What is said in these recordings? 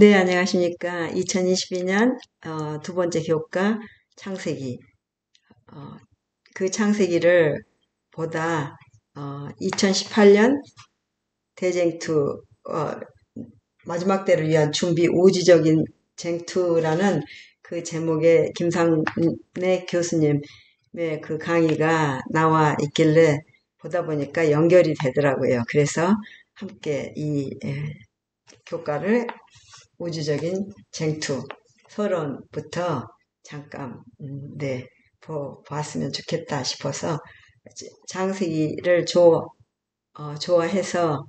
네, 안녕하십니까. 2022년 두 번째 교과 창세기. 어, 그 창세기를 보다 2018년 대쟁투 마지막 때를 위한 준비 우주적인 쟁투라는 그 제목의 김상래 교수님의 그 강의가 나와 있길래 보다 보니까 연결이 되더라고요. 그래서 함께 이 교과를 우주적인 쟁투, 서론부터 잠깐 보았으면 좋겠다 싶어서 창세기를 좋아해서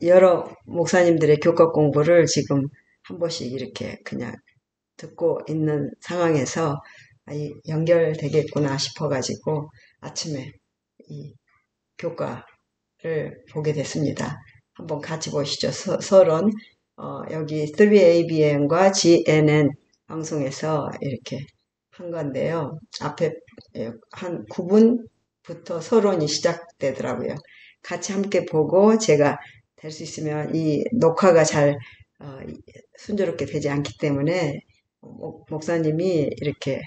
여러 목사님들의 교과 공부를 지금 한 번씩 이렇게 그냥 듣고 있는 상황에서 연결되겠구나 싶어가지고 아침에 이 교과를 보게 됐습니다. 한번 같이 보시죠. 서론. 여기 3ABN과 GNN 방송에서 이렇게 한 건데요. 앞에 한 9분부터 서론이 시작되더라고요. 같이 함께 보고 제가 될 수 있으면 이 녹화가 잘 순조롭게 되지 않기 때문에 목사님이 이렇게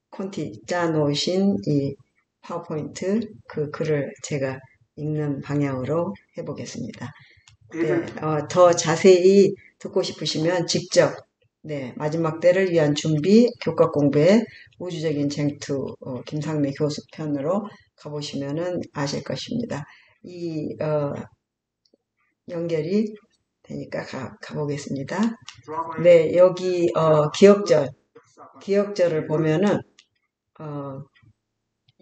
콘티 짜놓으신 이 파워포인트 그 글을 제가 읽는 방향으로 해보겠습니다. 네, 더 자세히 듣고 싶으시면 직접 마지막 때를 위한 준비 교과 공부의 우주적인 쟁투 김상래 교수 편으로 가보시면은 아실 것입니다. 이 연결이 되니까 가보겠습니다. 네, 여기 기억절을 보면은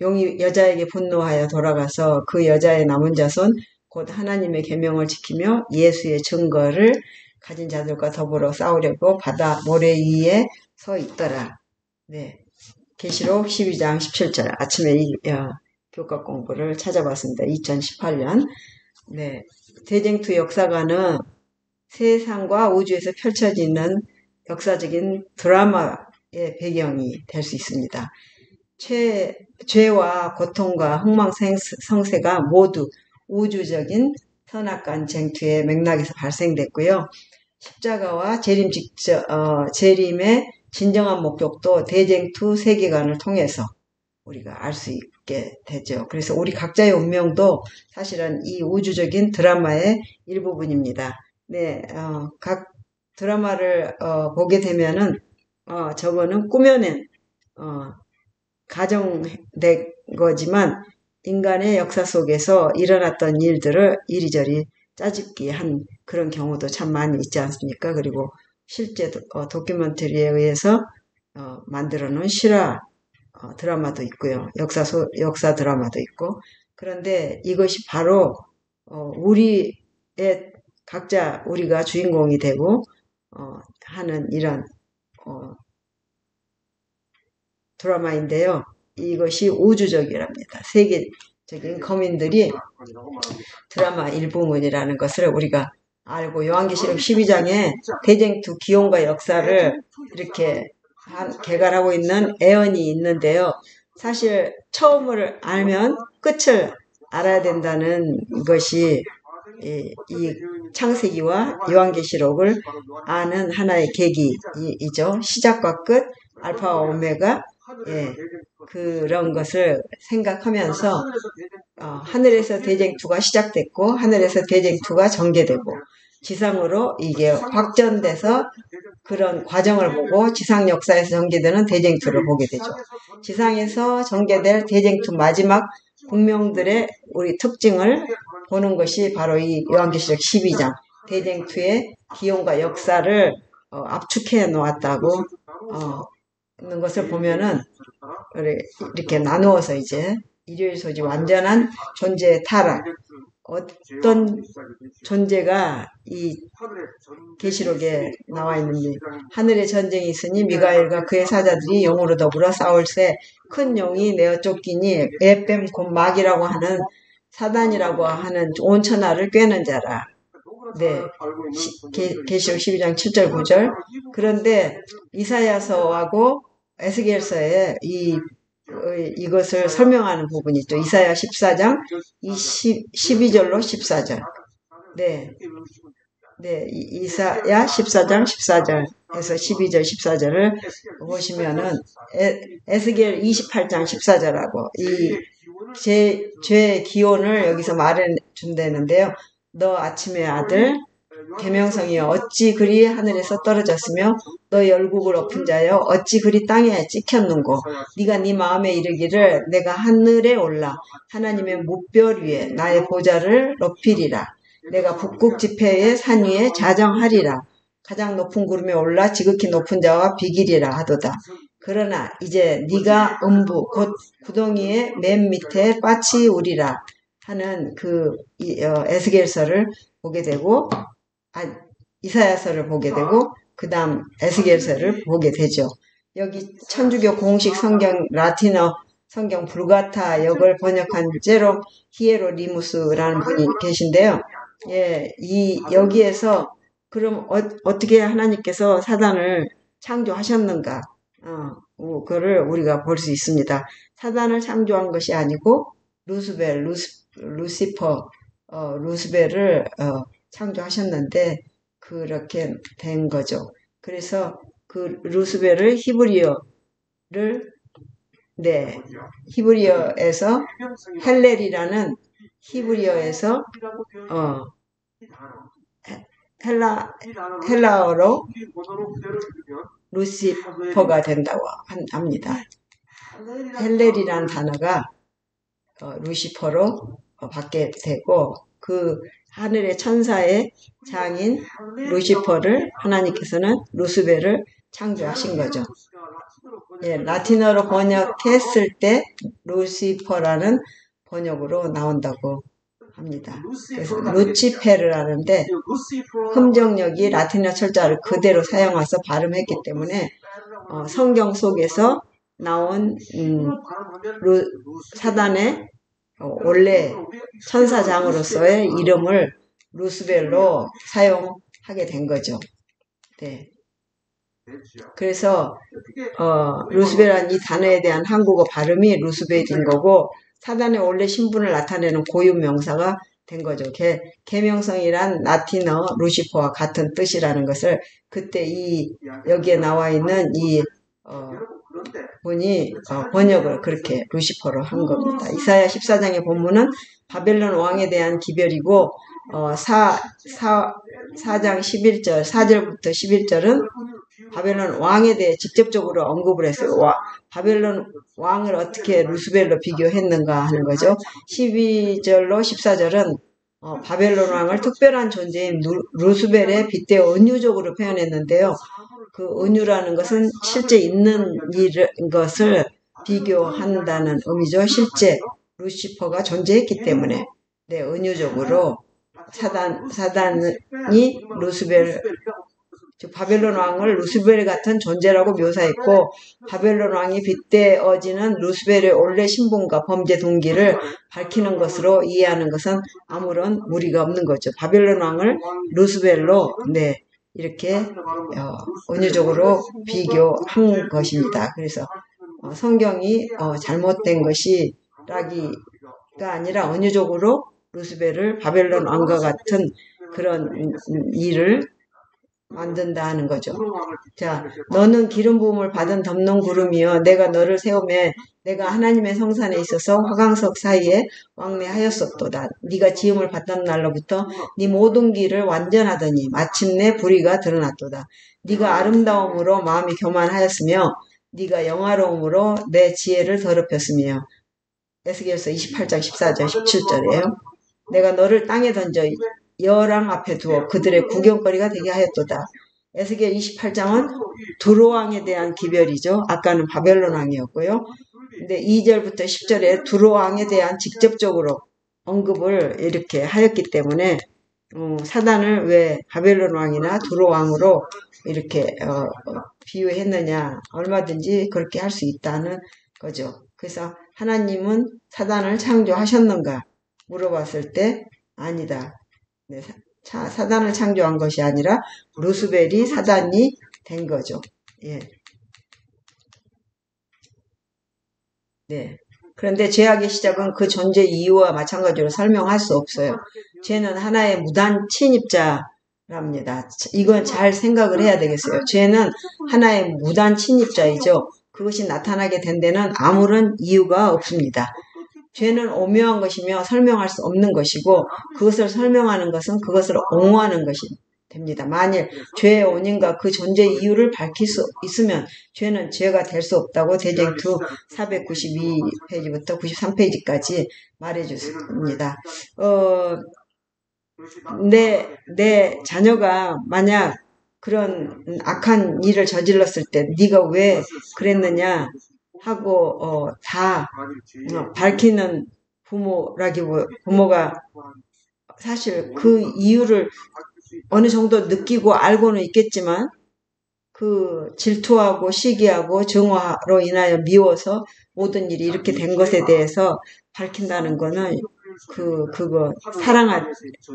용이 여자에게 분노하여 돌아가서 그 여자의 남은 자손 곧 하나님의 계명을 지키며 예수의 증거를 가진 자들과 더불어 싸우려고 바다 모래 위에 서 있더라. 네, 계시록 12장 17절 아침에 이 교과 공부를 찾아봤습니다. 2018년 네, 대쟁투 역사가는 세상과 우주에서 펼쳐지는 역사적인 드라마의 배경이 될 수 있습니다. 죄와 고통과 흥망성쇠가 모두 우주적인 선악간 쟁투의 맥락에서 발생됐고요. 십자가와 재림의 진정한 목적도 대쟁투 세계관을 통해서 우리가 알 수 있게 되죠. 그래서 우리 각자의 운명도 사실은 이 우주적인 드라마의 일부분입니다. 네, 각 드라마를 보게 되면은 저거는 꾸며낸 가정된 거지만 인간의 역사 속에서 일어났던 일들을 이리저리 짜집기 한 그런 경우도 참 많이 있지 않습니까? 그리고 실제 다큐멘터리에 의해서 만들어 놓은 실화 드라마도 있고요. 역사 드라마도 있고. 그런데 이것이 바로 우리의 각자 우리가 주인공이 되고 하는 이런 드라마인데요. 이것이 우주적이랍니다. 세계적인 거민들이 드라마 일부분이라는 것을 우리가 알고 요한계시록 12장에 대쟁투 기원과 역사를 이렇게 개괄하고 있는 애언이 있는데요. 사실 처음을 알면 끝을 알아야 된다는 것이 이 창세기와 요한계시록을 아는 하나의 계기이죠. 시작과 끝, 알파와 오메가 그런 것을 생각하면서 하늘에서 대쟁투가 시작됐고 하늘에서 대쟁투가 전개되고 지상으로 이게 확전돼서 그런 과정을 보고 지상 역사에서 전개되는 대쟁투를 보게 되죠. 지상에서 전개될 대쟁투 마지막 국명들의 우리 특징을 보는 것이 바로 이 요한계시록 12장 대쟁투의 기원과 역사를 압축해 놓았다고 있는 것을 보면은 이렇게 나누어서 이제 일요일 소지 완전한 존재의 타락 어떤 존재가 이 계시록에 나와 있는지 하늘의 전쟁이 있으니 미가엘과 그의 사자들이 영으로 더불어 싸울새 큰 용이 내어 쫓기니 에뱀 곧 마귀라고 하는 사단이라고 하는 온천하를 꿰는 자라. 네, 계시록 12장 7절 9절. 그런데 이사야서하고 에스겔서에 이것을 설명하는 부분이 있죠. 이사야 14장 12절로 14절. 네. 네, 이사야 14장 14절에서 12절 14절을 보시면은 에스겔 28장 14절하고 이 죄의 기원을 여기서 말해 준다는데요. 너 아침의 아들 계명성이여 어찌 그리 하늘에서 떨어졌으며 너 열국을 엎은 자여 어찌 그리 땅에 찍혔는고 네가 네 마음에 이르기를 내가 하늘에 올라 하나님의 뭇별 위에 나의 보좌를 높이리라. 내가 북극 지폐의 산 위에 자정하리라. 가장 높은 구름에 올라 지극히 높은 자와 비기리라 하도다. 그러나 이제 네가 음부 곧 구덩이의 맨 밑에 빠치우리라 하는 그 에스겔서를 보게 되고 이사야서를 보게 되고 그 다음 에스겔서를 보게 되죠. 여기 천주교 공식 성경 라틴어 성경 불가타 역을 번역한 제롬 히에로리무스라는 분이 계신데요. 예, 여기에서 그럼 어떻게 하나님께서 사단을 창조하셨는가? 그거를 우리가 볼 수 있습니다. 사단을 창조한 것이 아니고 루시퍼, 루스벨을 창조하셨는데 그렇게 된 거죠. 그래서 그 루스벨을 히브리어에서 헬렐이라는 히브리어에서 헬라어로 루시퍼가 된다고 합니다. 헬렐이라는 단어가 루시퍼로 받게 되고 그 하늘의 천사의 장인 루시퍼를 하나님께서는 루스벨을 창조하신 거죠. 예, 라틴어로 번역했을 때 루시퍼라는 번역으로 나온다고 합니다. 그래서 루치페르라는데 흠정력이 라틴어 철자를 그대로 사용해서 발음했기 때문에 성경 속에서 나온 사단의 원래 천사장으로서의 이름을 루스벨로 사용하게 된 거죠. 네. 그래서 루스벨이라는 이 단어에 대한 한국어 발음이 루스벨인 거고 사단의 원래 신분을 나타내는 고유 명사가 된 거죠. 계명성이란 라틴어 루시퍼와 같은 뜻이라는 것을 그때 여기에 나와 있는 이 분이 번역을 그렇게 루시퍼로 한 겁니다. 이사야 14장의 본문은 바벨론 왕에 대한 기별이고 4장 11절 4절부터 11절은 바벨론 왕에 대해 직접적으로 언급을 했어요. 바벨론 왕을 어떻게 루스벨로 비교했는가 하는 거죠. 12절로 14절은 바벨론 왕을 특별한 존재인 루스벨에 빗대어 은유적으로 표현했는데요. 그 은유라는 것은 실제 있는 것을 비교한다는 의미죠. 실제 루시퍼가 존재했기 때문에 은유적으로 사단이 바벨론 왕을 루스벨 같은 존재라고 묘사했고 바벨론 왕이 빗대어지는 루스벨의 원래 신분과 범죄 동기를 밝히는 것으로 이해하는 것은 아무런 무리가 없는 거죠. 바벨론 왕을 루스벨로 이렇게 은유적으로 비교한 것입니다. 그래서 성경이 잘못된 것이라기가 아니라 은유적으로 루스벨을 바벨론 왕과 같은 그런 일을 만든다 하는 거죠. 자, 너는 기름 부음을 받은 덮는 구름이여 내가 너를 세우매 내가 하나님의 성산에 있어서 화강석 사이에 왕래하였었도다. 네가 지음을 받던 날로부터 네 모든 길을 완전하더니 마침내 불의가 드러났도다. 네가 아름다움으로 마음이 교만하였으며 네가 영화로움으로 내 지혜를 더럽혔으며 에스겔서 28장 14절 17절이에요. 내가 너를 땅에 던져 여랑 앞에 두어 그들의 구경거리가 되게 하였도다. 에스겔 28장은 두로왕에 대한 기별이죠. 아까는 바벨론 왕이었고요. 근데 2절부터 10절에 두로왕에 대한 직접적으로 언급을 이렇게 하였기 때문에 사단을 왜 바벨론 왕이나 두로왕으로 이렇게 비유했느냐 얼마든지 그렇게 할 수 있다는 거죠. 그래서 하나님은 사단을 창조하셨는가 물어봤을 때 아니다. 사단을 창조한 것이 아니라 루스벨이 사단이 된 거죠. 예. 네. 그런데 죄악의 시작은 그 존재 이유와 마찬가지로 설명할 수 없어요. 죄는 하나의 무단 침입자 랍니다. 이건 잘 생각을 해야 되겠어요. 죄는 하나의 무단 침입자이죠. 그것이 나타나게 된 데는 아무런 이유가 없습니다. 죄는 오묘한 것이며 설명할 수 없는 것이고 그것을 설명하는 것은 그것을 옹호하는 것이 됩니다. 만일 죄의 원인과 그 존재 이유를 밝힐 수 있으면 죄는 죄가 될 수 없다고 대쟁투 492페이지부터 93페이지까지 말해줬습니다. 내 자녀가 만약 그런 악한 일을 저질렀을 때 네가 왜 그랬느냐 하고 다 밝히는 부모가 사실 그 이유를 어느 정도 느끼고 알고는 있겠지만 그 질투하고 시기하고 정화로 인하여 미워서 모든 일이 이렇게 된 것에 대해서 밝힌다는 거는 그거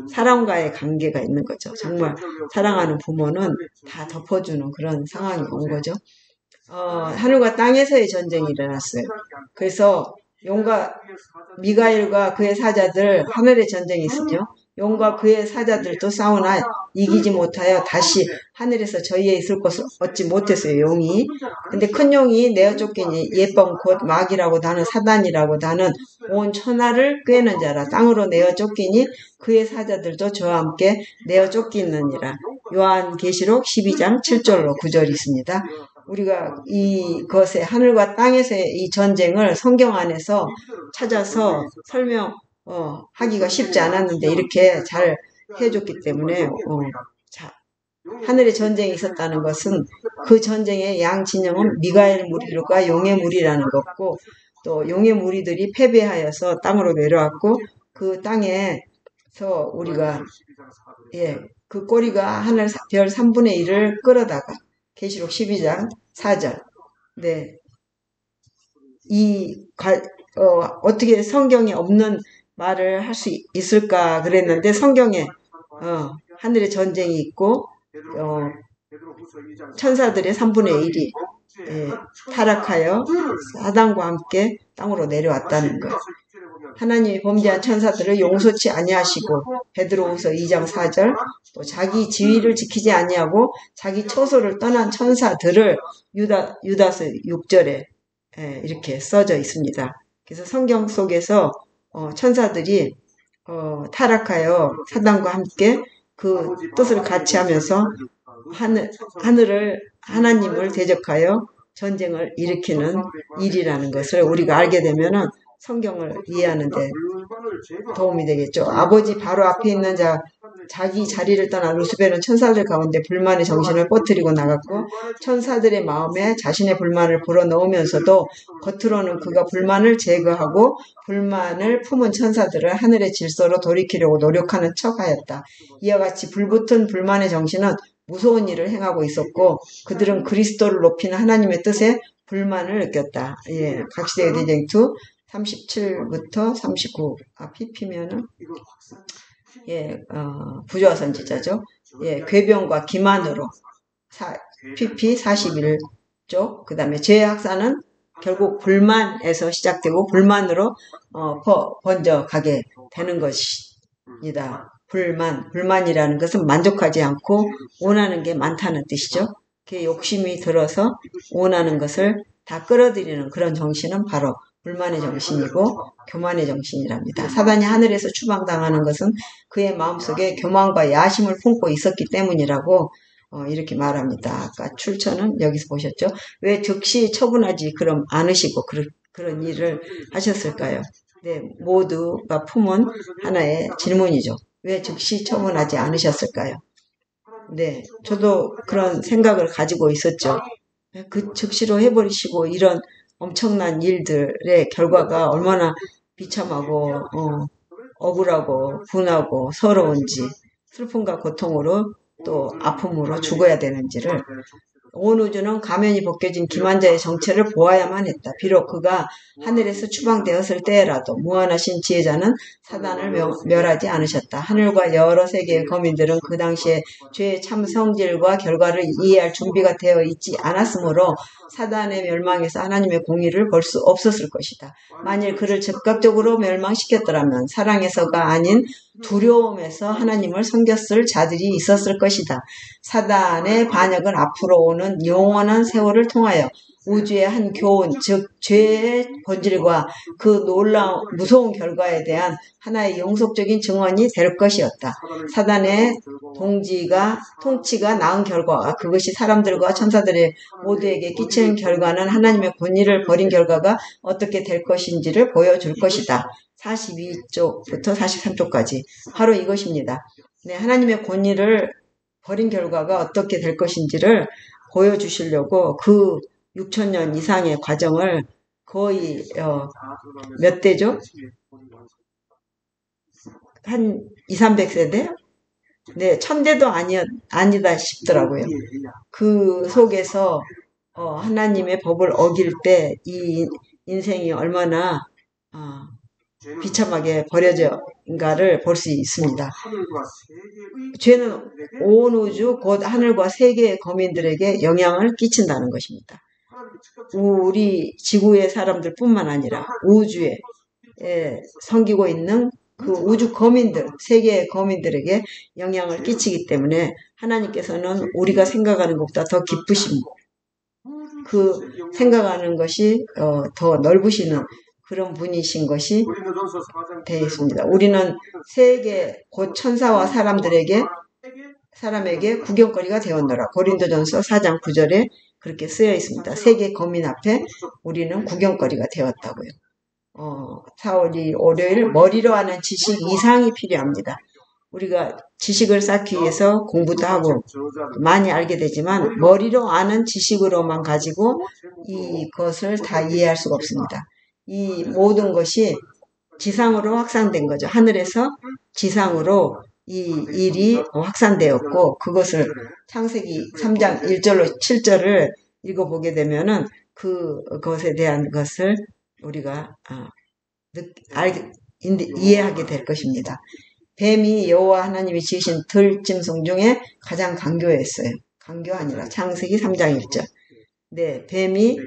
사랑과의 관계가 있는 거죠. 정말 사랑하는 부모는 다 덮어주는 그런 상황이 온 거죠. 하늘과 땅에서의 전쟁이 일어났어요. 그래서 용과 미가엘과 그의 사자들 하늘의 전쟁이 있으며 용과 그의 사자들도 싸우나 이기지 못하여 다시 하늘에서 저희에 있을 것을 얻지 못했어요. 용이. 근데 큰 용이 내어 쫓기니 예번 곧 마귀라고 나는 사단이라고 나는 온 천하를 꿰는 자라 땅으로 내어 쫓기니 그의 사자들도 저와 함께 내어 쫓기느니라. 요한계시록 12장 7절로 9절이 있습니다. 우리가 이것의 하늘과 땅에서의 이 전쟁을 성경 안에서 찾아서 설명하기가 쉽지 않았는데 이렇게 잘 해줬기 때문에 하늘의 전쟁이 있었다는 것은 그 전쟁의 양 진영은 미가엘 무리들과 용의 무리라는 것고 또 용의 무리들이 패배하여서 땅으로 내려왔고 그 땅에서 우리가 그 꼬리가 하늘 별 3분의 1을 끌어다가 계시록 12장 4절. 네. 어떻게 성경에 없는 말을 할 수 있을까 그랬는데 성경에 하늘의 전쟁이 있고 천사들의 3분의 1이 타락하여 사단과 함께 땅으로 내려왔다는 것. 하나님이 범죄한 천사들을 용서치 아니하시고 베드로후서 2장 4절 또 자기 지위를 지키지 아니하고 자기 처소를 떠난 천사들을 유다서 6절에 이렇게 써져 있습니다. 그래서 성경 속에서 천사들이 타락하여 사단과 함께 그 뜻을 같이 하면서 하나님을 대적하여 전쟁을 일으키는 일이라는 것을 우리가 알게 되면은 성경을 이해하는데 도움이 되겠죠. 아버지 바로 앞에 있는 자기 자리를 떠난 루스벨은 천사들 가운데 불만의 정신을 퍼뜨리고 나갔고 천사들의 마음에 자신의 불만을 불어넣으면서도 겉으로는 그가 불만을 제거하고 불만을 품은 천사들을 하늘의 질서로 돌이키려고 노력하는 척하였다. 이와 같이 불붙은 불만의 정신은 무서운 일을 행하고 있었고 그들은 그리스도를 높이는 하나님의 뜻에 불만을 느꼈다. 각시대의 대쟁투 37부터 39. PP면은 부조화 선지자죠. 궤변과 기만으로 PP 41쪽. 그다음에 죄의 학사는 결국 불만에서 시작되고 불만으로 번져가게 되는 것이다. 불만이라는 것은 만족하지 않고 원하는 게 많다는 뜻이죠. 그 욕심이 들어서 원하는 것을 다 끌어들이는 그런 정신은 바로 불만의 정신이고 교만의 정신이랍니다. 사단이 하늘에서 추방당하는 것은 그의 마음속에 교만과 야심을 품고 있었기 때문이라고 이렇게 말합니다. 아까 출처는 여기서 보셨죠? 왜 즉시 처분하지 그럼 않으시고 그런 일을 하셨을까요? 네, 모두가 품은 하나의 질문이죠. 왜 즉시 처분하지 않으셨을까요? 네, 저도 그런 생각을 가지고 있었죠. 그 즉시로 해버리시고 이런 엄청난 일들의 결과가 얼마나 비참하고 억울하고 분하고 서러운지 슬픔과 고통으로 또 아픔으로 죽어야 되는지를 온 우주는 가면이 벗겨진 기만자의 정체를 보아야만 했다. 비록 그가 하늘에서 추방되었을 때라도 무한하신 지혜자는 사단을 멸하지 않으셨다. 하늘과 여러 세계의 거민들은 그 당시에 죄의 참 성질과 결과를 이해할 준비가 되어 있지 않았으므로 사단의 멸망에서 하나님의 공의를 볼 수 없었을 것이다. 만일 그를 즉각적으로 멸망시켰더라면 사랑에서가 아닌 두려움에서 하나님을 섬겼을 자들이 있었을 것이다. 사단의 반역은 앞으로 오는 영원한 세월을 통하여 우주의 한 교훈, 즉 죄의 본질과 그 놀라운 무서운 결과에 대한 하나의 영속적인 증언이 될 것이었다. 사단의 통치가 낳은 결과, 그것이 사람들과 천사들의 모두에게 끼치는 결과는 하나님의 권위를 버린 결과가 어떻게 될 것인지를 보여줄 것이다. 42쪽부터 43쪽까지 바로 이것입니다. 네, 하나님의 권위를 버린 결과가 어떻게 될 것인지를 보여주시려고 그 6,000년 이상의 과정을 거의 몇 대죠? 한 200~300세대? 네, 1000대도 아니다 싶더라고요. 그 속에서 하나님의 법을 어길 때 이 인생이 얼마나 비참하게 버려져인가를 볼 수 있습니다. 죄는 온 우주 곧 하늘과 세계의 거민들에게 영향을 끼친다는 것입니다. 우리 지구의 사람들 뿐만 아니라 우주에 섬기고 있는 그 우주 거민들, 세계의 거민들에게 영향을 끼치기 때문에 하나님께서는 우리가 생각하는 것보다 더 기쁘신, 그 생각하는 것이 더 넓으시는 그런 분이신 것이 되어 있습니다. 우리는 세계 곧 천사와 사람에게 구경거리가 되었노라. 고린도전서 4장 9절에 그렇게 쓰여 있습니다. 세계 거민 앞에 우리는 구경거리가 되었다고요. 4월 2일 월요일 머리로 하는 지식 이상이 필요합니다. 우리가 지식을 쌓기 위해서 공부도 하고 많이 알게 되지만 머리로 아는 지식으로만 가지고 이것을 다 이해할 수가 없습니다. 이 모든 것이 지상으로 확산된 거죠. 하늘에서 지상으로 이 일이 확산되었고, 그것을 창세기 3장 1절로 7절을 읽어보게 되면은 그것에 대한 것을 우리가 이해하게 될 것입니다. 뱀이 여호와 하나님이 지으신 들짐승 중에 가장 강교했어요. 강교 아니라 창세기 3장 1절. 네, 뱀이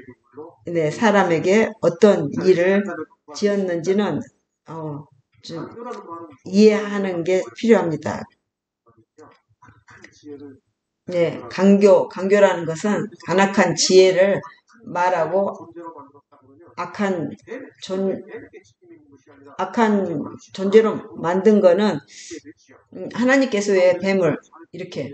사람에게 어떤 일을 지었는지는 좀 이해하는 게 필요합니다. 네, 강교라는 것은 간악한 지혜를 말하고 악한 존재로 만든 거는 하나님께서 왜 뱀을 이렇게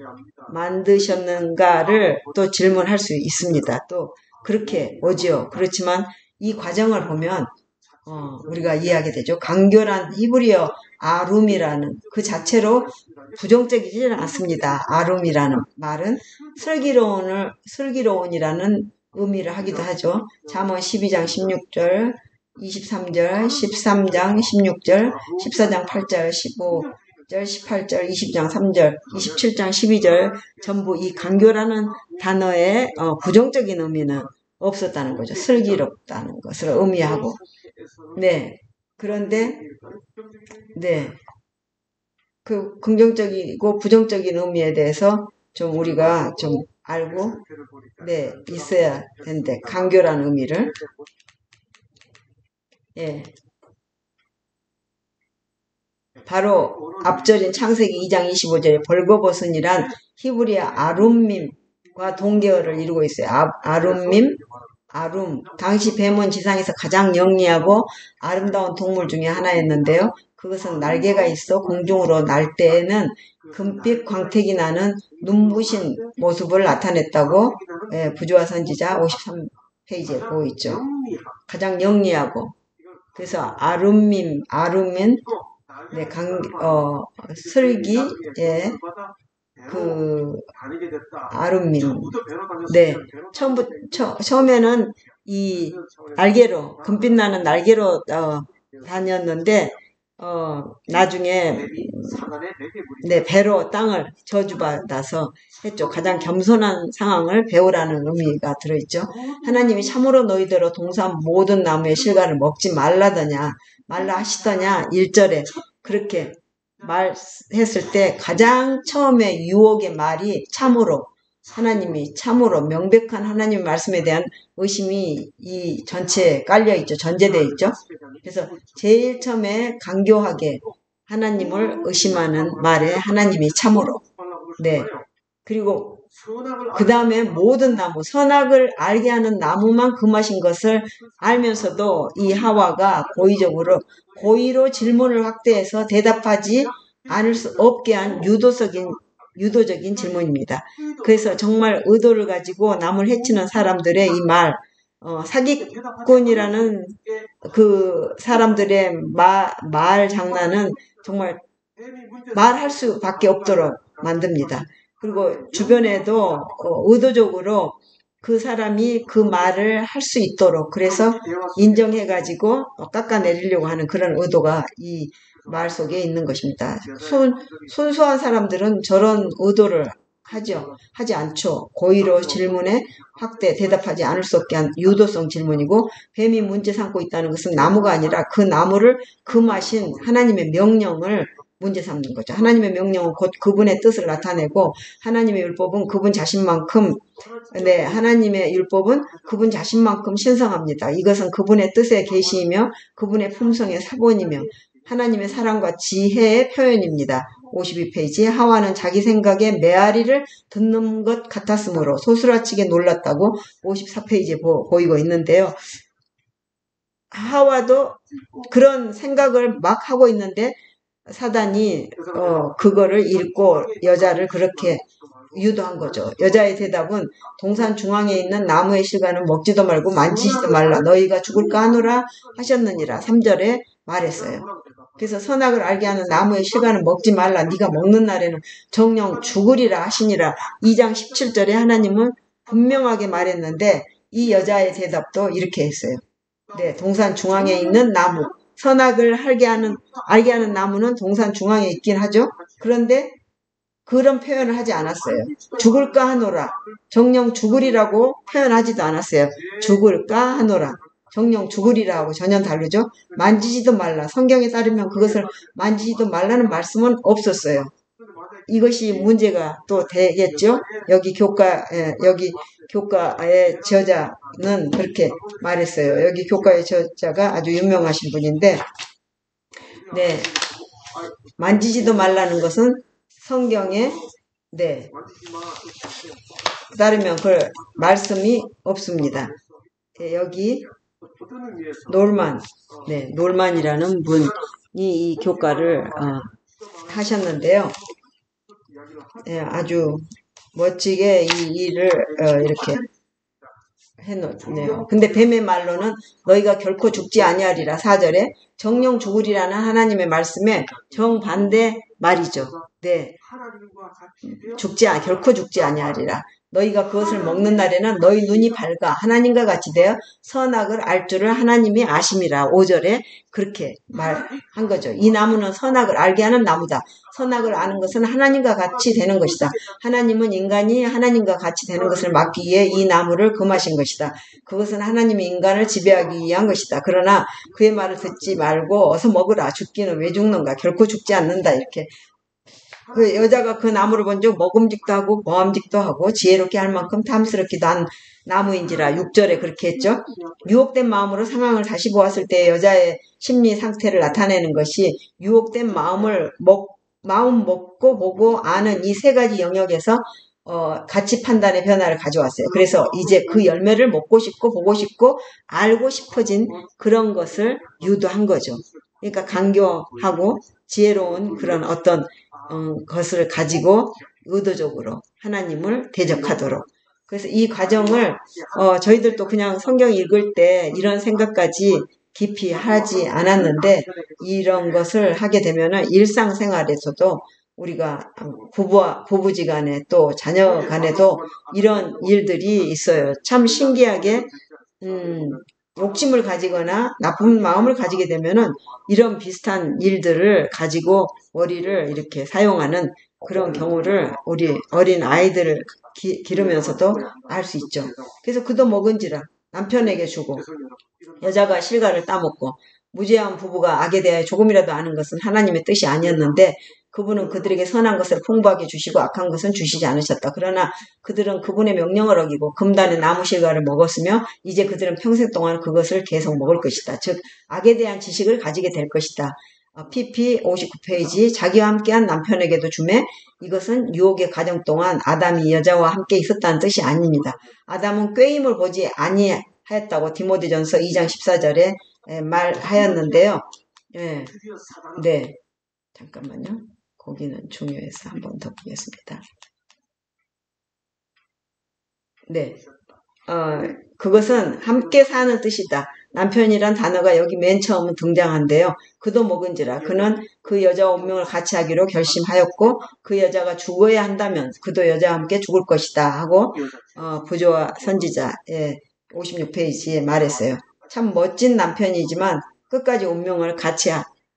만드셨는가를 또 질문할 수 있습니다. 또 그렇게 오지요. 그렇지만 이 과정을 보면 우리가 이해하게 되죠. 강교란 히브리어 아룸이라는 그 자체로 부정적이지는 않습니다. 아룸이라는 말은 슬기로운이라는 의미를 하기도 하죠. 잠언 12장 16절, 23절, 13장 16절, 14장 8절, 15절, 18절, 20장 3절, 27장 12절 전부 이 강교라는 단어의 부정적인 의미는 없었다는 거죠. 슬기롭다는 것을 의미하고. 네. 그런데 그 긍정적이고 부정적인 의미에 대해서 좀 우리가 좀 알고 있어야 되는데, 강교라는 의미를 바로 앞절인 창세기 2장 25절에 벌거벗은이란 히브리어 아룸밈과 동계어를 이루고 있어요. 아룸. 당시 뱀은 지상에서 가장 영리하고 아름다운 동물 중에 하나였는데요. 그것은 날개가 있어 공중으로 날 때에는 금빛 광택이 나는 눈부신 모습을 나타냈다고 부조화 선지자 53페이지에 보고 있죠. 가장 영리하고. 그래서 아룸민 슬기의 그 아룸민. 처음에는 이 날개로, 금빛 나는 날개로 다녔는데 나중에 네, 배로 땅을 저주받아서 했죠. 가장 겸손한 상황을 배우라는 의미가 들어있죠. 하나님이 참으로 너희대로 동산 모든 나무의 실과를 먹지 말라 하시더냐 1절에 그렇게 말했을 때 가장 처음에 유혹의 말이 참으로 하나님이 참으로 명백한 하나님 말씀에 대한 의심이 이 전체에 깔려있죠. 전제되어 있죠. 그래서 제일 처음에 강교하게 하나님을 의심하는 말에 하나님이 참으로 네. 그리고 그 다음에 모든 나무 선악을 알게 하는 나무만 금하신 것을 알면서도 이 하와가 고의로 질문을 확대해서 대답하지 않을 수 없게 한 유도적인 질문입니다. 그래서 정말 의도를 가지고 남을 해치는 사람들의 이 말, 사기꾼이라는 그 사람들의 말 장난은 정말 말할 수밖에 없도록 만듭니다. 그리고 주변에도 의도적으로 그 사람이 그 말을 할 수 있도록 그래서 인정해가지고 깎아내리려고 하는 그런 의도가 이 말 속에 있는 것입니다. 순수한 사람들은 저런 의도를 하지 않죠. 고의로 질문에 대답하지 않을 수 없게 한 유도성 질문이고 뱀이 문제 삼고 있다는 것은 나무가 아니라 그 나무를 금하신 하나님의 명령을 문제 삼는 거죠. 하나님의 명령은 곧 그분의 뜻을 나타내고 하나님의 율법은 그분 자신만큼 하나님의 율법은 그분 자신만큼 신성합니다. 이것은 그분의 뜻의 계시이며 그분의 품성의 사본이며 하나님의 사랑과 지혜의 표현입니다. 52페이지 하와는 자기 생각에 메아리를 듣는 것 같았으므로 소스라치게 놀랐다고 54페이지에 보이고 있는데요. 하와도 그런 생각을 막 하고 있는데 사단이 그거를 읽고 여자를 그렇게 유도한 거죠. 여자의 대답은 동산 중앙에 있는 나무의 실과는 먹지도 말고 만지지도 말라. 너희가 죽을까 하노라 하셨느니라. 3절에 말했어요. 그래서 선악을 알게 하는 나무의 실과는 먹지 말라. 네가 먹는 날에는 정령 죽으리라 하시니라. 2장 17절에 하나님은 분명하게 말했는데 이 여자의 대답도 이렇게 했어요. 네, 동산 중앙에 있는 나무. 선악을 알게 하는 나무는 동산 중앙에 있긴 하죠. 그런데 그런 표현을 하지 않았어요. 죽을까 하노라. 정령 죽으리라고 표현하지도 않았어요. 죽을까 하노라. 정령 죽으리라 하고 전혀 다르죠. 만지지도 말라. 성경에 따르면 그것을 만지지도 말라는 말씀은 없었어요. 이것이 문제가 또 되겠죠. 여기 교과의 저자는 그렇게 말했어요. 여기 교과의 저자가 아주 유명하신 분인데 네, 만지지도 말라는 것은 성경에 따르면 그 말씀이 없습니다. 여기 놀만이라는 분이 이 교과를 하셨는데요. 아주 멋지게 이 일을 이렇게 해놓네요. 근데 뱀의 말로는 너희가 결코 죽지 아니하리라. 4절에 정령 죽으리라는 하나님의 말씀에 정반대 말이죠. 네, 결코 죽지 아니하리라. 너희가 그것을 먹는 날에는 너희 눈이 밝아 하나님과 같이 되어 선악을 알 줄을 하나님이 아심이라. 5절에 그렇게 말한 거죠. 이 나무는 선악을 알게 하는 나무다. 선악을 아는 것은 하나님과 같이 되는 것이다. 하나님은 인간이 하나님과 같이 되는 것을 막기 위해 이 나무를 금하신 것이다. 그것은 하나님이 인간을 지배하기 위한 것이다. 그러나 그의 말을 듣지 말고 어서 먹으라. 죽기는 왜 죽는가. 결코 죽지 않는다. 이렇게 그 여자가 그 나무를 본즉 먹음직도 하고 모함직도 하고 지혜롭게 할 만큼 탐스럽기도 한 나무인지라. 6절에 그렇게 했죠. 유혹된 마음으로 상황을 다시 보았을 때 여자의 심리 상태를 나타내는 것이 유혹된 마음 먹고 보고 아는 이 세 가지 영역에서 가치 판단의 변화를 가져왔어요. 그래서 이제 그 열매를 먹고 싶고 보고 싶고 알고 싶어진 그런 것을 유도한 거죠. 그러니까 강교하고 지혜로운 그런 어떤 것을 가지고 의도적으로 하나님을 대적하도록. 그래서 이 과정을 저희들도 그냥 성경 읽을 때 이런 생각까지 깊이 하지 않았는데 이런 것을 하게 되면은 일상생활에서도 우리가 부부지간에 또 자녀간에도 이런 일들이 있어요. 참 신기하게 욕심을 가지거나 나쁜 마음을 가지게 되면은 이런 비슷한 일들을 가지고 머리를 이렇게 사용하는 그런 경우를 우리 어린 아이들을 기르면서도 알 수 있죠. 그래서 그도 먹은지라 남편에게 주고 여자가 실과를 따먹고 무죄한 부부가 악에 대하여 조금이라도 아는 것은 하나님의 뜻이 아니었는데 그분은 그들에게 선한 것을 풍부하게 주시고 악한 것은 주시지 않으셨다. 그러나 그들은 그분의 명령을 어기고 금단의 나무 실과를 먹었으며 이제 그들은 평생 동안 그것을 계속 먹을 것이다. 즉 악에 대한 지식을 가지게 될 것이다. PP 59페이지 자기와 함께한 남편에게도 주매 이것은 유혹의 과정 동안 아담이 여자와 함께 있었다는 뜻이 아닙니다. 아담은 꾀임을 보지 아니하였다고 디모데전서 2장 14절에 말하였는데요. 예, 네, 잠깐만요. 거기는 중요해서 한 번 더 보겠습니다. 네, 그것은 함께 사는 뜻이다. 남편이란 단어가 여기 맨 처음 등장한데요. 그도 먹은지라 그는 그 여자와 운명을 같이 하기로 결심하였고 그 여자가 죽어야 한다면 그도 여자와 함께 죽을 것이다 하고 부조와 선지자의 56페이지에 말했어요. 참 멋진 남편이지만 끝까지 운명을 같이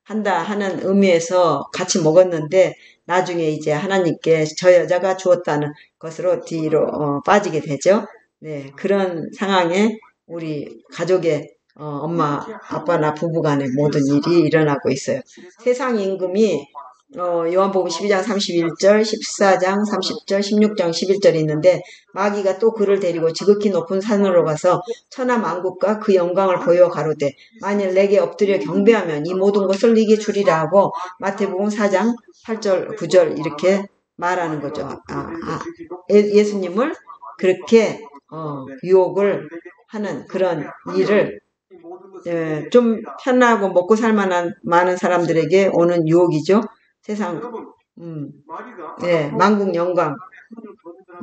한다 하는 의미에서 같이 먹었는데 나중에 이제 하나님께 저 여자가 주었다는 것으로 뒤로 빠지게 되죠. 네, 그런 상황에 우리 가족의 엄마, 아빠나 부부간의 모든 일이 일어나고 있어요. 세상 임금이 요한복음 12장 31절, 14장 30절, 16장 11절이 있는데 마귀가 또 그를 데리고 지극히 높은 산으로 가서 천하 만국과 그 영광을 보여 가로되 만일 내게 엎드려 경배하면 이 모든 것을 네게 주리라 하고 마태복음 4장 8절, 9절 이렇게 말하는 거죠. 예수님을 그렇게 유혹을 하는 그런 일을 좀 편하고 먹고 살만한 많은 사람들에게 오는 유혹이죠. 세상 네, 만국 영광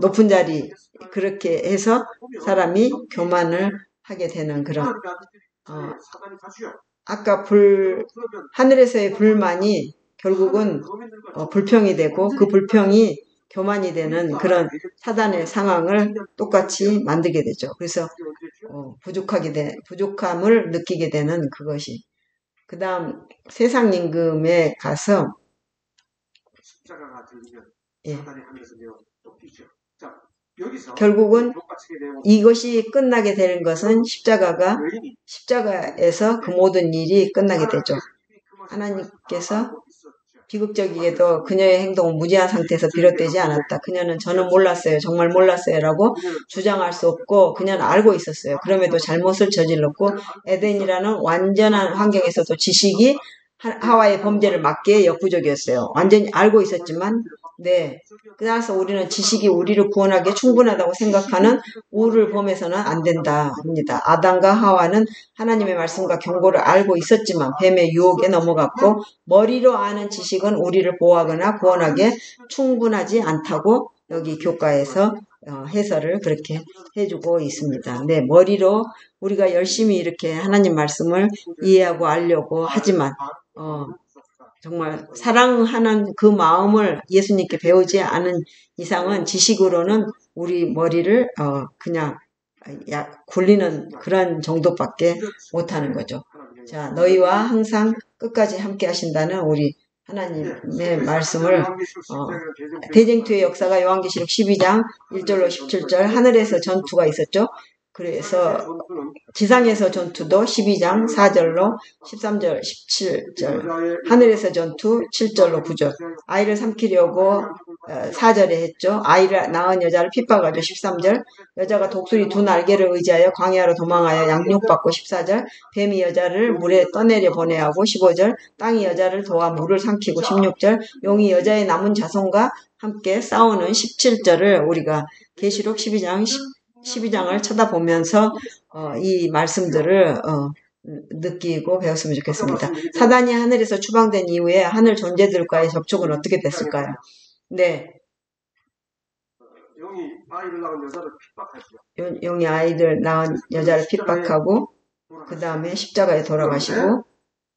높은 자리 그렇게 해서 사람이 교만을 하게 되는 그런 아까 하늘에서의 불만이 결국은 불평이 되고 그 불평이 교만이 되는 그런 사단의 상황을 똑같이 만들게 되죠. 그래서 부족함을 느끼게 되는 그것이. 그 다음 세상 임금에 가서 예. 결국은 이것이 끝나게 되는 것은 십자가에서 그 모든 일이 끝나게 되죠. 하나님께서 비극적이게도 그녀의 행동은 무지한 상태에서 비롯되지 않았다. 그녀는 저는 몰랐어요. 정말 몰랐어요. 라고 주장할 수 없고 그녀는 알고 있었어요. 그럼에도 잘못을 저질렀고 에덴이라는 완전한 환경에서도 지식이 하와의 범죄를 막기에 역부족이었어요. 완전히 알고 있었지만 네. 그래서 우리는 지식이 우리를 구원하기에 충분하다고 생각하는 우를 범해서는 안 된다 합니다. 아담과 하와는 하나님의 말씀과 경고를 알고 있었지만 뱀의 유혹에 넘어갔고 머리로 아는 지식은 우리를 보호하거나 구원하기에 충분하지 않다고 여기 교과에서 해설을 그렇게 해주고 있습니다. 네, 머리로 우리가 열심히 이렇게 하나님 말씀을 이해하고 알려고 하지만 정말 사랑하는 그 마음을 예수님께 배우지 않은 이상은 지식으로는 우리 머리를 그냥 굴리는 그런 정도밖에 못하는 거죠. 자, 너희와 항상 끝까지 함께 하신다는 우리 하나님의 말씀을 대쟁투의 역사가 요한계시록 12장 1절로 17절 하늘에서 전투가 있었죠. 그래서 지상에서 전투도 12장 4절로 13절 17절 하늘에서 전투 7절로 9절 아이를 삼키려고 4절에 했죠. 아이를 낳은 여자를 핍박하죠. 13절 여자가 독수리 두 날개를 의지하여 광야로 도망하여 양육받고 14절 뱀이 여자를 물에 떠내려 보내하고 15절 땅이 여자를 도와 물을 삼키고 16절 용이 여자의 남은 자손과 함께 싸우는 17절을 우리가 계시록 12장을 쳐다보면서 이 말씀들을 느끼고 배웠으면 좋겠습니다. 사단이 하늘에서 추방된 이후에 하늘 존재들과의 접촉은 어떻게 됐을까요? 네. 용이 아이를 낳은 여자를 핍박하고 그 다음에 십자가에 돌아가시고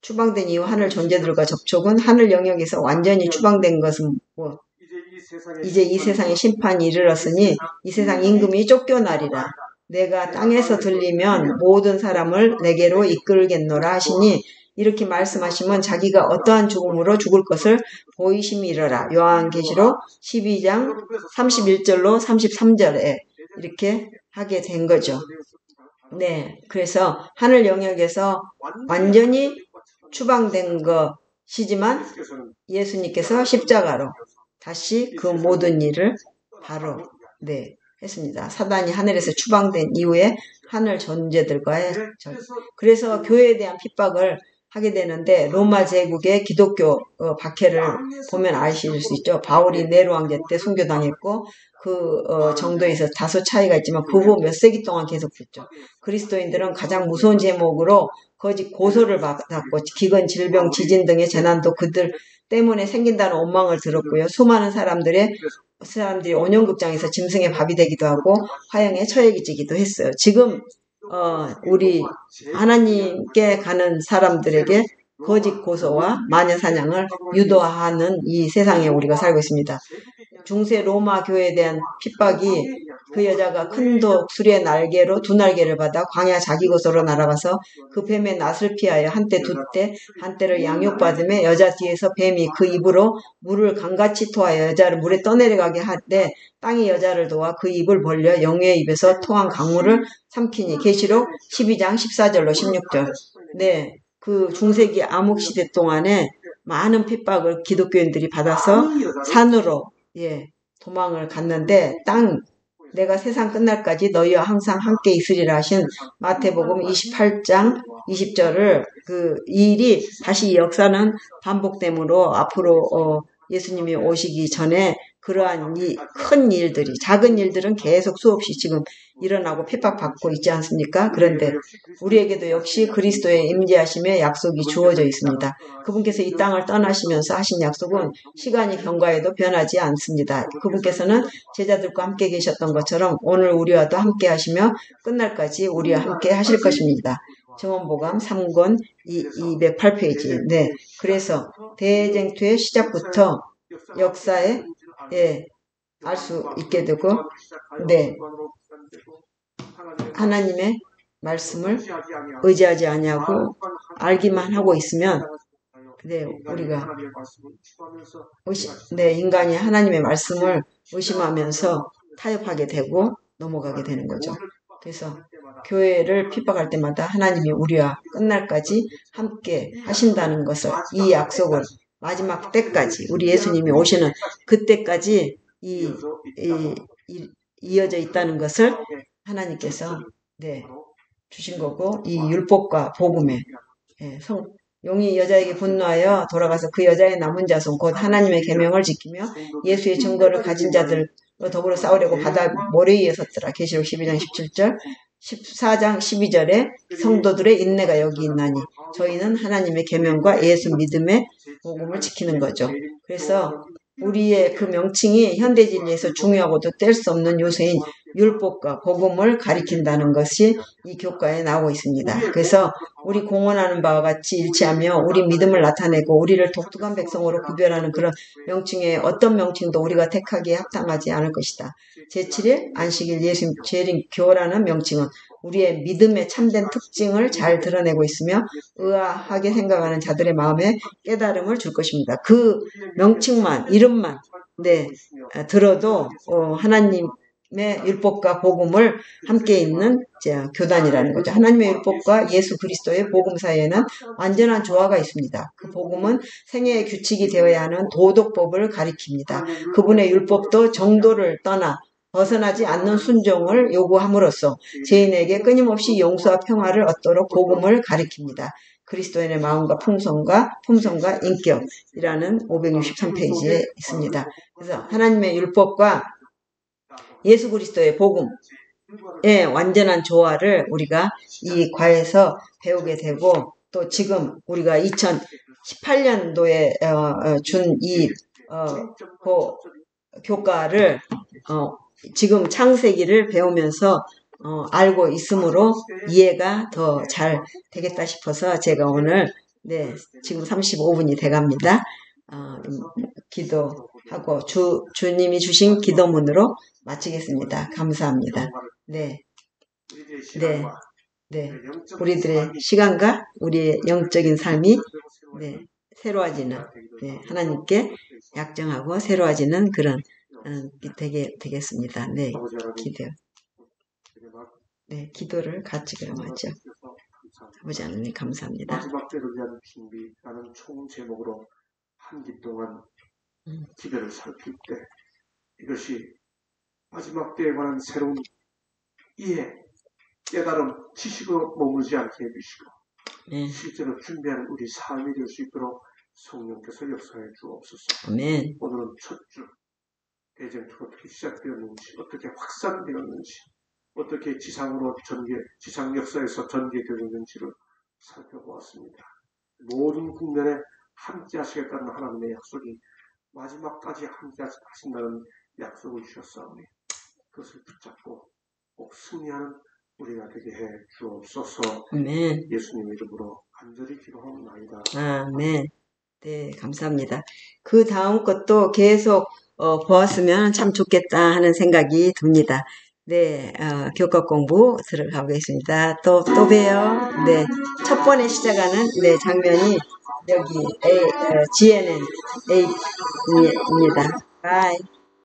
추방된 이후 하늘 존재들과 접촉은 하늘 영역에서 완전히 추방된 것은 이제 이 세상의 심판이 이르렀으니 이 세상 임금이 쫓겨나리라. 내가 땅에서 들리면 모든 사람을 내게로 이끌겠노라 하시니 이렇게 말씀하시면 자기가 어떠한 죽음으로 죽을 것을 보이심이러라. 요한계시록 12장 31절로 33절에 이렇게 하게 된 거죠. 네, 그래서 하늘 영역에서 완전히 추방된 것이지만 예수님께서 십자가로 다시 그 모든 일을 바로 했습니다. 사단이 하늘에서 추방된 이후에 하늘 존재들과의 그래서 교회에 대한 핍박을 하게 되는데 로마 제국의 기독교 박해를 보면 아실 수 있죠. 바울이 네로 황제 때 순교당했고 그 정도에서 다소 차이가 있지만 그 후 몇 세기 동안 계속 됐죠. 그리스도인들은 가장 무서운 제목으로 거짓 고소를 받았고 기근, 질병, 지진 등의 재난도 그들 때문에 생긴다는 원망을 들었고요. 수많은 사람들이 온영극장에서 짐승의 밥이 되기도 하고 화형에 처해지기도 했어요. 지금 우리 하나님께 가는 사람들에게 거짓 고소와 마녀 사냥을 유도하는 이 세상에 우리가 살고 있습니다. 중세 로마 교회에 대한 핍박이 그 여자가 큰 독 수리의 날개로 두 날개를 받아 광야 자기 곳으로 날아가서 그 뱀의 낯을 피하여 한때 두때 한때를 양육받으며 여자 뒤에서 뱀이 그 입으로 물을 강같이 토하여 여자를 물에 떠내려가게 할 때 땅이 여자를 도와 그 입을 벌려 영의 입에서 토한 강물을 삼키니 계시록 12장 14절로 16절. 네, 그 중세기 암흑시대 동안에 많은 핍박을 기독교인들이 받아서 산으로 도망을 갔는데 내가 세상 끝날까지 너희와 항상 함께 있으리라 하신 마태복음 28장 20절을 이 일이 다시 이 역사는 반복되므로 앞으로 예수님이 오시기 전에 그러한 큰 일들이 작은 일들은 계속 수없이 지금 일어나고 핍박받고 있지 않습니까? 그런데 우리에게도 역시 그리스도의 임재하심의 약속이 주어져 있습니다. 그분께서 이 땅을 떠나시면서 하신 약속은 시간이 경과해도 변하지 않습니다. 그분께서는 제자들과 함께 계셨던 것처럼 오늘 우리와도 함께 하시며 끝날까지 우리와 함께 하실 것입니다. 정원보감 3권 208페이지. 네, 그래서 대쟁투의 시작부터 역사에 알 수 있게 되고 하나님의 말씀을 의지하지 아니하고 알기만 하고 있으면 우리가 인간이 하나님의 말씀을 의심하면서 타협하게 되고 넘어가게 되는 거죠. 그래서 교회를 핍박할 때마다 하나님이 우리와 끝날까지 함께 하신다는 것을 이 약속을 마지막 때까지 우리 예수님이 오시는 그때까지 이어져 있다는 것을 하나님께서 주신 거고 이 율법과 복음에 용이 여자에게 분노하여 돌아가서 그 여자의 남은 자손 곧 하나님의 계명을 지키며 예수의 증거를 가진 자들로 더불어 싸우려고 바다 모래 위에 섰더라. 계시록 12장 17절 14장 12절에 성도들의 인내가 여기 있나니 저희는 하나님의 계명과 예수 믿음의 복음을 지키는 거죠. 그래서 우리의 그 명칭이 현대진리에서 중요하고도 뗄 수 없는 요소인 율법과 복음을 가리킨다는 것이 이 교과에 나오고 있습니다. 그래서 우리 공언하는 바와 같이 일치하며 우리 믿음을 나타내고 우리를 독특한 백성으로 구별하는 그런 명칭에 어떤 명칭도 우리가 택하기에 합당하지 않을 것이다. 제7일 안식일 예수 재림교라는 명칭은 우리의 믿음의 참된 특징을 잘 드러내고 있으며 의아하게 생각하는 자들의 마음에 깨달음을 줄 것입니다. 그 명칭만 이름만 들어도 하나님의 율법과 복음을 함께 있는 교단이라는 거죠. 하나님의 율법과 예수 그리스도의 복음 사이에는 완전한 조화가 있습니다. 그 복음은 생애의 규칙이 되어야 하는 도덕법을 가리킵니다. 그분의 율법도 정도를 떠나 벗어나지 않는 순종을 요구함으로써 죄인에게 끊임없이 용서와 평화를 얻도록 복음을 가리킵니다. 그리스도인의 마음과 품성과 인격이라는 563페이지에 있습니다. 그래서 하나님의 율법과 예수 그리스도의 복음의 완전한 조화를 우리가 이 과에서 배우게 되고 또 지금 우리가 2018년도에 준 이 교과를 지금 창세기를 배우면서 알고 있으므로 이해가 더 잘 되겠다 싶어서 제가 오늘 지금 35분이 돼갑니다. 기도하고 주님이 주신 기도문으로 마치겠습니다. 감사합니다. 네, 네, 우리들의 시간과 우리의 영적인 삶이 네, 새로워지는 네, 하나님께 약정하고 새로워지는 그런 되겠습니다. 네, 기도. 네, 기도를 같이 그럼 하죠. 아버지 하나님 감사합니다. 마지막 때를 위한 준비라는 총 제목으로 한 기 동안 기도를 살필 때 이것이 마지막 때에 관한 새로운 이해, 깨달음, 지식으로 머물지 않게 해주시고 실제로 준비하는 우리 삶이 될 수 있도록 성령께서 역사해 주옵소서. 아멘. 오늘은 첫 주 대쟁투가 어떻게 시작되었는지, 어떻게 확산되었는지, 어떻게 지상으로 지상 역사에서 전개되었는지를 살펴보았습니다. 모든 국면에 함께 하시겠다는 하나님의 약속이 마지막까지 함께 하신다는 약속을 주셨사오니 그것을 붙잡고 꼭 승리하는 우리가 되게 해 주옵소서. 아멘. 예수님 이름으로 간절히 기도하옵나이다. 아멘. 네, 감사합니다. 그 다음 것도 계속 보았으면 참 좋겠다 하는 생각이 듭니다. 네, 교과 공부 들어가보겠습니다. 또 봬요. 네, 첫 번에 시작하는 네, 장면이 여기 GNN 8입니다. 바이.